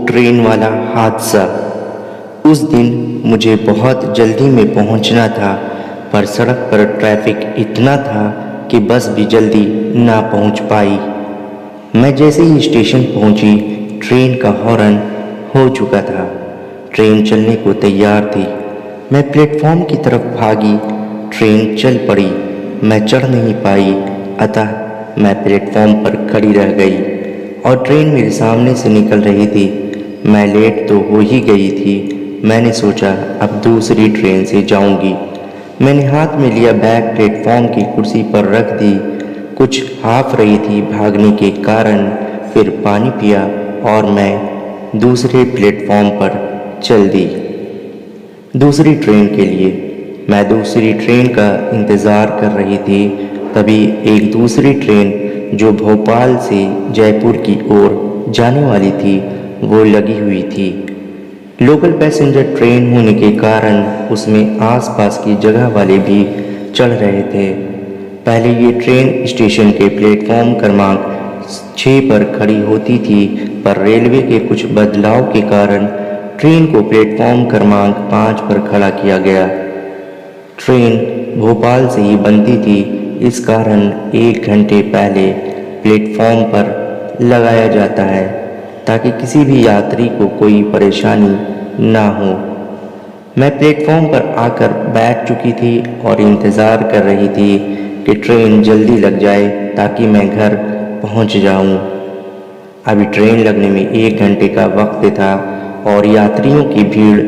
Train वाला हादसा। उस दिन मुझे बहुत जल्दी में पहुंचना था, पर सड़क पर ट्रैफिक इतना था कि बस भी जल्दी ना पहुंच पाई। मैं जैसे ही स्टेशन पहुंची, ट्रेन का हॉर्न हो चुका था। ट्रेन चलने को तैयार थी। मैं प्लेटफॉर्म की तरफ भागी। ट्रेन चल पड़ी। मैं चढ़ नहीं पाई, अतः मैं प्लेटफॉर्म पर खड़ी रह गई और ट्रेन मेरे सामने से निकल रही थी। मैं लेट तो हो ही गई थी। मैंने सोचा अब दूसरी ट्रेन से जाऊंगी। मैंने हाथ में लिया बैग प्लेटफॉर्म की कुर्सी पर रख दी। कुछ हाफ रही थी भागने के कारण। फिर पानी पिया और मैं दूसरे प्लेटफॉर्म पर चल दी दूसरी ट्रेन के लिए। मैं दूसरी ट्रेन का इंतज़ार कर रही थी। तभी एक दूसरी ट्रेन जो भोपाल से जयपुर की ओर जाने वाली थी, वो लगी हुई थी। लोकल पैसेंजर ट्रेन होने के कारण उसमें आसपास की जगह वाले भी चढ़ रहे थे। पहले ये ट्रेन स्टेशन के प्लेटफॉर्म क्रमांक 6 पर खड़ी होती थी, पर रेलवे के कुछ बदलाव के कारण ट्रेन को प्लेटफॉर्म क्रमांक 5 पर खड़ा किया गया। ट्रेन भोपाल से ही बनती थी, इस कारण 1 घंटे पहले प्लेटफॉर्म पर लगाया जाता है ताकि किसी भी यात्री को कोई परेशानी ना हो। मैं प्लेटफॉर्म पर आकर बैठ चुकी थी और इंतज़ार कर रही थी कि ट्रेन जल्दी लग जाए ताकि मैं घर पहुंच जाऊं। अभी ट्रेन लगने में 1 घंटे का वक्त था और यात्रियों की भीड़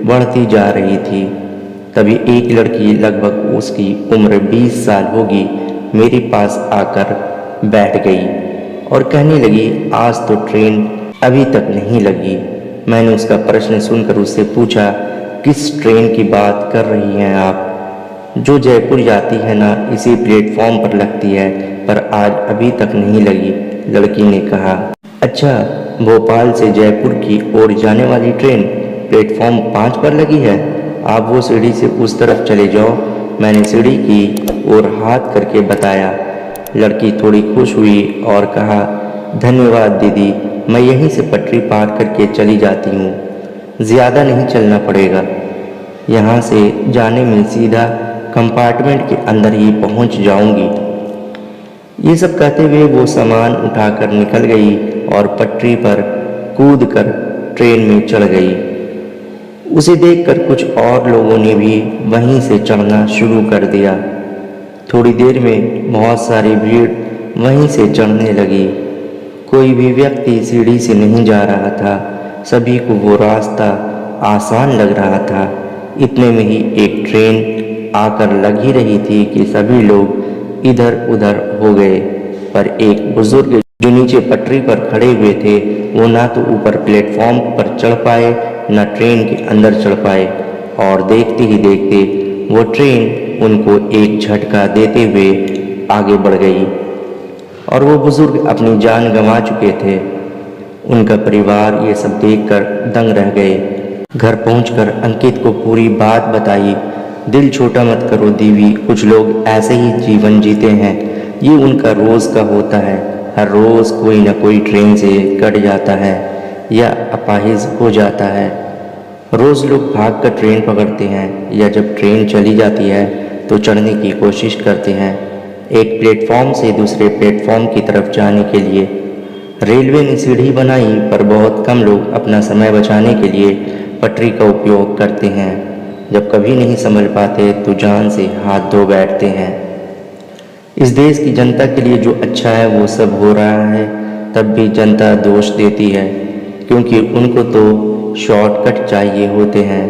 बढ़ती जा रही थी। तभी एक लड़की, लगभग उसकी उम्र 20 साल होगी, मेरे पास आकर बैठ गई और कहने लगी, आज तो ट्रेन अभी तक नहीं लगी। मैंने उसका प्रश्न सुनकर उससे पूछा, किस ट्रेन की बात कर रही हैं आप? जो जयपुर जाती है ना, इसी प्लेटफॉर्म पर लगती है, पर आज अभी तक नहीं लगी। लड़की ने कहा, अच्छा, भोपाल से जयपुर की ओर जाने वाली ट्रेन प्लेटफॉर्म 5 पर लगी है। आप वो सीढ़ी से उस तरफ चले जाओ। मैंने सीढ़ी की ओर हाथ करके बताया। लड़की थोड़ी खुश हुई और कहा, धन्यवाद दीदी, मैं यहीं से पटरी पार करके चली जाती हूँ। ज़्यादा नहीं चलना पड़ेगा। यहाँ से जाने में सीधा कंपार्टमेंट के अंदर ही पहुँच जाऊँगी। ये सब कहते हुए वो सामान उठाकर निकल गई और पटरी पर कूदकर ट्रेन में चढ़ गई। उसे देखकर कुछ और लोगों ने भी वहीं से चढ़ना शुरू कर दिया। थोड़ी देर में बहुत सारी भीड़ वहीं से चढ़ने लगी। कोई भी व्यक्ति सीढ़ी से नहीं जा रहा था। सभी को वो रास्ता आसान लग रहा था। इतने में ही एक ट्रेन आकर लग ही रही थी कि सभी लोग इधर उधर हो गए। पर एक बुजुर्ग जो नीचे पटरी पर खड़े हुए थे, वो ना तो ऊपर प्लेटफॉर्म पर चढ़ पाए, न ट्रेन के अंदर चढ़ पाए, और देखते ही देखते वो ट्रेन उनको एक झटका देते हुए आगे बढ़ गई और वो बुजुर्ग अपनी जान गंवा चुके थे। उनका परिवार ये सब देखकर दंग रह गए। घर पहुंचकर अंकित को पूरी बात बताई। दिल छोटा मत करो दीवी, कुछ लोग ऐसे ही जीवन जीते हैं। ये उनका रोज़ का होता है। हर रोज़ कोई न कोई ट्रेन से कट जाता है या अपाहिज हो जाता है। रोज़ लोग भागकर ट्रेन पकड़ते हैं या जब ट्रेन चली जाती है तो चढ़ने की कोशिश करते हैं, एक प्लेटफॉर्म से दूसरे प्लेटफॉर्म की तरफ जाने के लिए। रेलवे ने सीढ़ी बनाई, पर बहुत कम लोग अपना समय बचाने के लिए पटरी का उपयोग करते हैं। जब कभी नहीं समझ पाते तो जान से हाथ धो बैठते हैं। इस देश की जनता के लिए जो अच्छा है वो सब हो रहा है, तब भी जनता दोष देती है, क्योंकि उनको तो शॉर्टकट चाहिए होते हैं।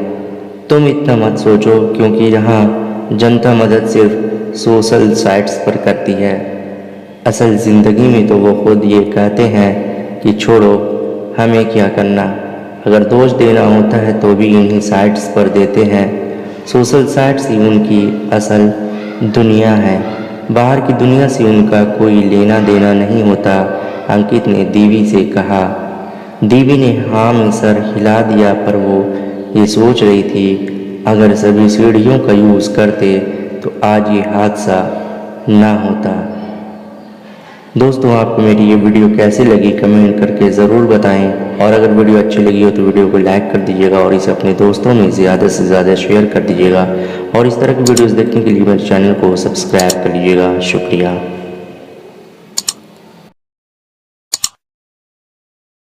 तुम इतना मत सोचो, क्योंकि यहाँ जनता मदद सिर्फ सोशल साइट्स पर करती है। असल ज़िंदगी में तो वो खुद ये कहते हैं कि छोड़ो, हमें क्या करना। अगर दोष देना होता है तो भी इन्हीं साइट्स पर देते हैं। सोशल साइट्स ही उनकी असल दुनिया है। बाहर की दुनिया से उनका कोई लेना देना नहीं होता। अंकित ने दीवी से कहा। दीवी ने हाँ में सर हिला दिया, पर वो ये सोच रही थी, अगर सभी सीढ़ियों का यूज़ करते तो आज ये हादसा ना होता। दोस्तों आपको मेरी ये वीडियो कैसी लगी कमेंट करके ज़रूर बताएं, और अगर वीडियो अच्छी लगी हो तो वीडियो को लाइक कर दीजिएगा और इसे अपने दोस्तों में ज़्यादा से ज़्यादा शेयर कर दीजिएगा, और इस तरह की वीडियोस देखने के लिए मेरे चैनल को सब्सक्राइब कर लीजिएगा। शुक्रिया।